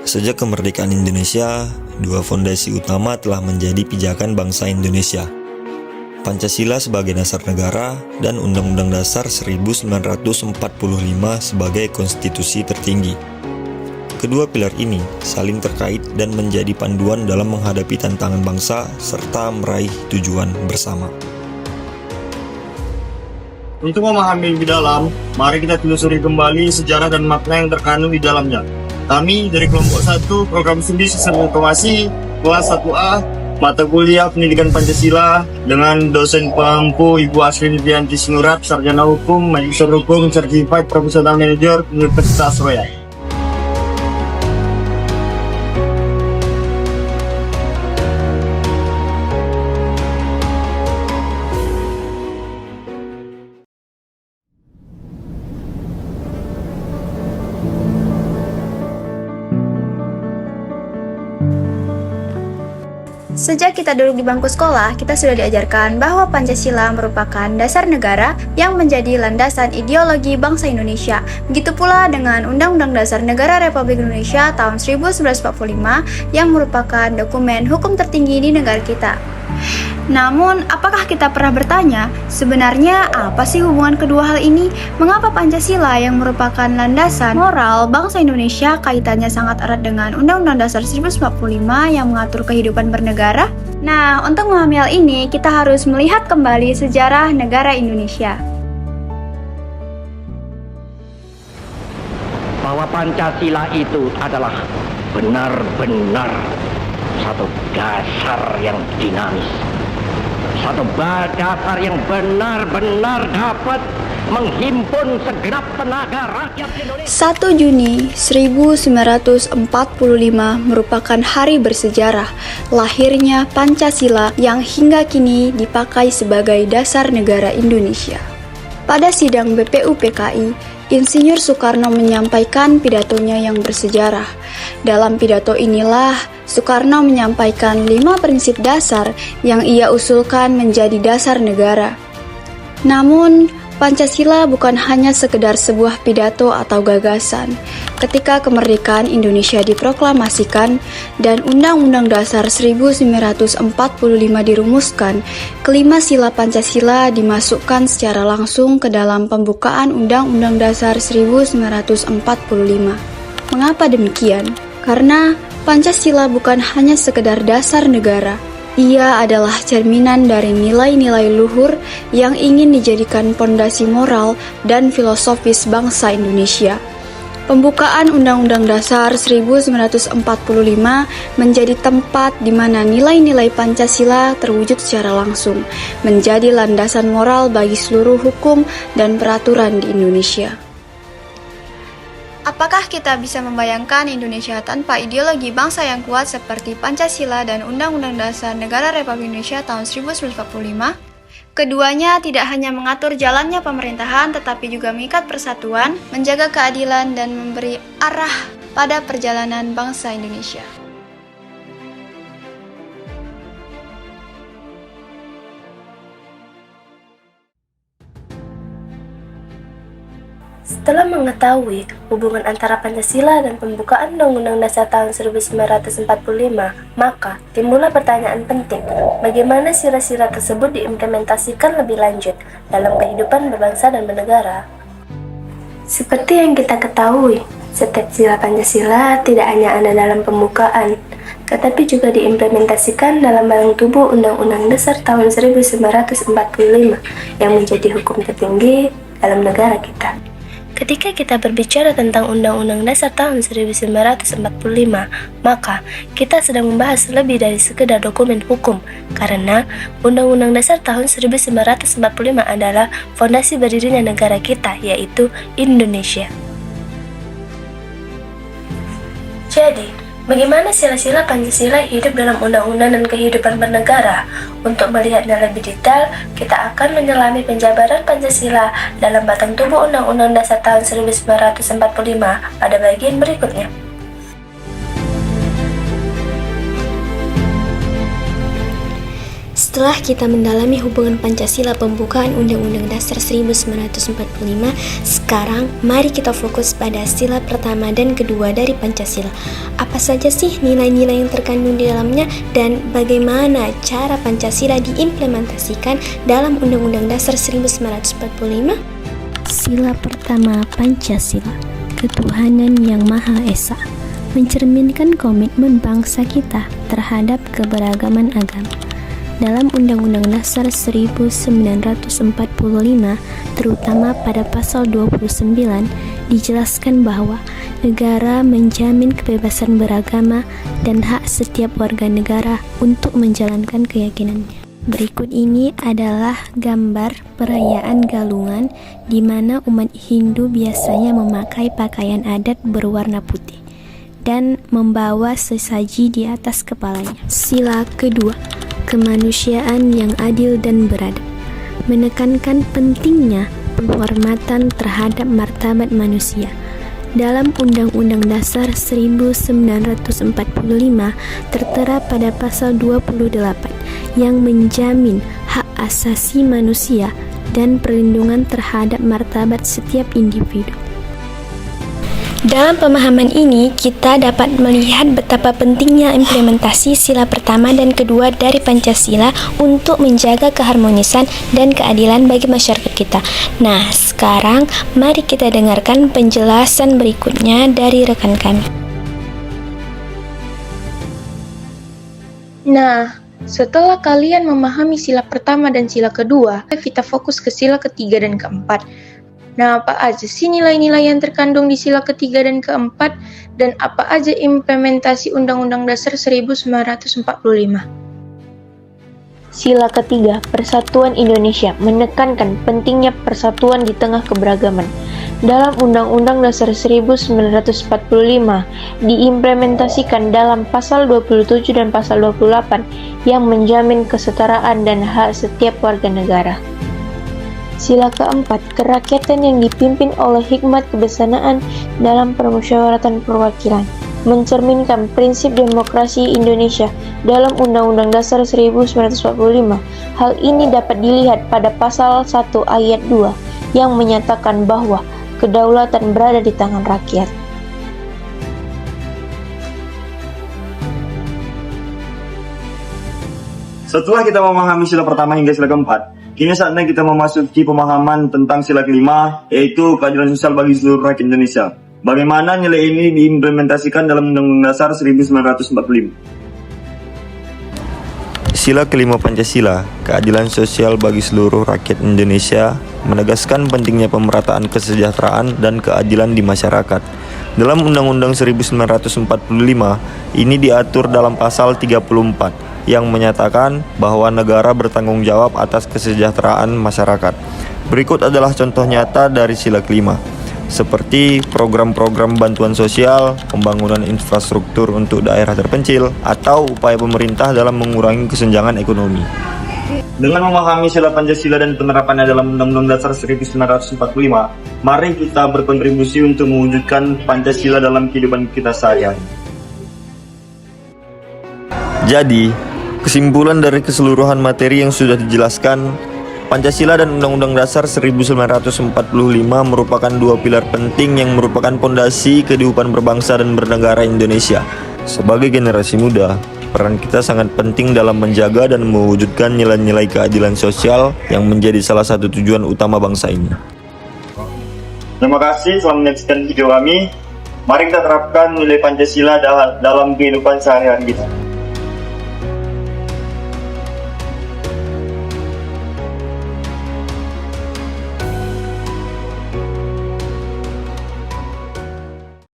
Sejak kemerdekaan Indonesia, dua fondasi utama telah menjadi pijakan bangsa Indonesia. Pancasila sebagai dasar negara dan Undang-Undang Dasar 1945 sebagai konstitusi tertinggi. Kedua pilar ini saling terkait dan menjadi panduan dalam menghadapi tantangan bangsa serta meraih tujuan bersama. Untuk memahami lebih dalam, mari kita telusuri kembali sejarah dan makna yang terkandung di dalamnya. Kami dari kelompok 1 program studi sistem informasi kelas 1A mata kuliah pendidikan Pancasila dengan dosen pengampu Ibu Asri Nidyanti Sinurat, sarjana hukum, magister hukum, certified professional manager Universitas Royal. Sejak kita duduk di bangku sekolah, kita sudah diajarkan bahwa Pancasila merupakan dasar negara yang menjadi landasan ideologi bangsa Indonesia. Begitu pula dengan Undang-Undang Dasar Negara Republik Indonesia tahun 1945 yang merupakan dokumen hukum tertinggi di negara kita. Namun, apakah kita pernah bertanya, sebenarnya apa sih hubungan kedua hal ini? Mengapa Pancasila yang merupakan landasan moral bangsa Indonesia kaitannya sangat erat dengan Undang-Undang Dasar 1945 yang mengatur kehidupan bernegara? Nah, untuk memahami hal ini, kita harus melihat kembali sejarah negara Indonesia. Bahwa Pancasila itu adalah benar-benar satu dasar yang dinamis, satu dasar yang benar-benar dapat menghimpun segenap tenaga rakyat Indonesia. 1 Juni 1945 merupakan hari bersejarah lahirnya Pancasila yang hingga kini dipakai sebagai dasar negara Indonesia. Pada sidang BPUPKI, Insinyur Soekarno menyampaikan pidatonya yang bersejarah. Dalam pidato inilah, Soekarno menyampaikan 5 prinsip dasar yang ia usulkan menjadi dasar negara. Namun, Pancasila bukan hanya sekedar sebuah pidato atau gagasan. Ketika kemerdekaan Indonesia diproklamasikan dan Undang-Undang Dasar 1945 dirumuskan, kelima sila Pancasila dimasukkan secara langsung ke dalam pembukaan Undang-Undang Dasar 1945. Mengapa demikian? Karena Pancasila bukan hanya sekedar dasar negara. Ia adalah cerminan dari nilai-nilai luhur yang ingin dijadikan pondasi moral dan filosofis bangsa Indonesia. Pembukaan Undang-Undang Dasar 1945 menjadi tempat di mana nilai-nilai Pancasila terwujud secara langsung, menjadi landasan moral bagi seluruh hukum dan peraturan di Indonesia. Apakah kita bisa membayangkan Indonesia tanpa ideologi bangsa yang kuat seperti Pancasila dan Undang-Undang Dasar Negara Republik Indonesia tahun 1945? Keduanya tidak hanya mengatur jalannya pemerintahan, tetapi juga mengikat persatuan, menjaga keadilan, dan memberi arah pada perjalanan bangsa Indonesia. Setelah mengetahui hubungan antara Pancasila dan pembukaan Undang-Undang Dasar tahun 1945, maka timbullah pertanyaan penting, bagaimana sila-sila tersebut diimplementasikan lebih lanjut dalam kehidupan berbangsa dan bernegara. Seperti yang kita ketahui, setiap sila Pancasila tidak hanya ada dalam pembukaan, tetapi juga diimplementasikan dalam barang tubuh Undang-Undang Dasar tahun 1945 yang menjadi hukum tertinggi dalam negara kita. Ketika kita berbicara tentang Undang-Undang Dasar tahun 1945, maka kita sedang membahas lebih dari sekedar dokumen hukum, karena Undang-Undang Dasar tahun 1945 adalah fondasi berdirinya negara kita, yaitu Indonesia. Jadi, bagaimana sila-sila Pancasila hidup dalam undang-undang dan kehidupan bernegara? Untuk melihatnya lebih detail, kita akan menyelami penjabaran Pancasila dalam batang tubuh Undang-Undang Dasar tahun 1945 pada bagian berikutnya. Setelah kita mendalami hubungan Pancasila pembukaan Undang-Undang Dasar 1945, sekarang mari kita fokus pada sila pertama dan kedua dari Pancasila. Apa saja sih nilai-nilai yang terkandung di dalamnya dan bagaimana cara Pancasila diimplementasikan dalam Undang-Undang Dasar 1945? Sila pertama Pancasila, ketuhanan yang Maha Esa, mencerminkan komitmen bangsa kita terhadap keberagaman agama. Dalam Undang-Undang Dasar 1945, terutama pada pasal 29, dijelaskan bahwa negara menjamin kebebasan beragama dan hak setiap warga negara untuk menjalankan keyakinannya. Berikut ini adalah gambar perayaan Galungan di mana umat Hindu biasanya memakai pakaian adat berwarna putih dan membawa sesaji di atas kepalanya. Sila kedua, kemanusiaan yang adil dan beradab, menekankan pentingnya penghormatan terhadap martabat manusia. Dalam Undang-Undang Dasar 1945 tertera pada pasal 28 yang menjamin hak asasi manusia dan perlindungan terhadap martabat setiap individu. Dalam pemahaman ini, kita dapat melihat betapa pentingnya implementasi sila pertama dan kedua dari Pancasila untuk menjaga keharmonisan dan keadilan bagi masyarakat kita. Nah, sekarang mari kita dengarkan penjelasan berikutnya dari rekan kami. Nah, setelah kalian memahami sila pertama dan sila kedua, kita fokus ke sila ketiga dan keempat. Nah, apa aja sih nilai-nilai yang terkandung di sila ketiga dan keempat, dan apa aja implementasi Undang-Undang Dasar 1945? Sila ketiga, Persatuan Indonesia, menekankan pentingnya persatuan di tengah keberagaman. Dalam Undang-Undang Dasar 1945 diimplementasikan dalam pasal 27 dan pasal 28 yang menjamin kesetaraan dan hak setiap warga negara. Sila keempat, kerakyatan yang dipimpin oleh hikmat kebersamaan dalam permusyawaratan perwakilan, mencerminkan prinsip demokrasi Indonesia dalam Undang-Undang Dasar 1945. Hal ini dapat dilihat pada pasal 1 ayat 2 yang menyatakan bahwa kedaulatan berada di tangan rakyat. Setelah kita memahami sila pertama hingga sila keempat, kini saatnya kita memasuki pemahaman tentang sila kelima, yaitu keadilan sosial bagi seluruh rakyat Indonesia. Bagaimana nilai ini diimplementasikan dalam Undang-Undang Dasar 1945? Sila kelima Pancasila, keadilan sosial bagi seluruh rakyat Indonesia, menegaskan pentingnya pemerataan kesejahteraan dan keadilan di masyarakat. Dalam Undang-Undang 1945, ini diatur dalam pasal 34 yang menyatakan bahwa negara bertanggung jawab atas kesejahteraan masyarakat. Berikut adalah contoh nyata dari sila kelima, seperti program-program bantuan sosial, pembangunan infrastruktur untuk daerah terpencil, atau upaya pemerintah dalam mengurangi kesenjangan ekonomi. Dengan memahami sila Pancasila dan penerapannya dalam Undang-Undang Dasar 1945, mari kita berkontribusi untuk mewujudkan Pancasila dalam kehidupan kita sehari-hari. Jadi, kesimpulan dari keseluruhan materi yang sudah dijelaskan, Pancasila dan Undang-Undang Dasar 1945 merupakan dua pilar penting yang merupakan pondasi kehidupan berbangsa dan bernegara Indonesia. Sebagai generasi muda, peran kita sangat penting dalam menjaga dan mewujudkan nilai-nilai keadilan sosial yang menjadi salah satu tujuan utama bangsa ini. Terima kasih telah menyaksikan video kami. Mari kita terapkan nilai Pancasila dalam kehidupan sehari-hari kita.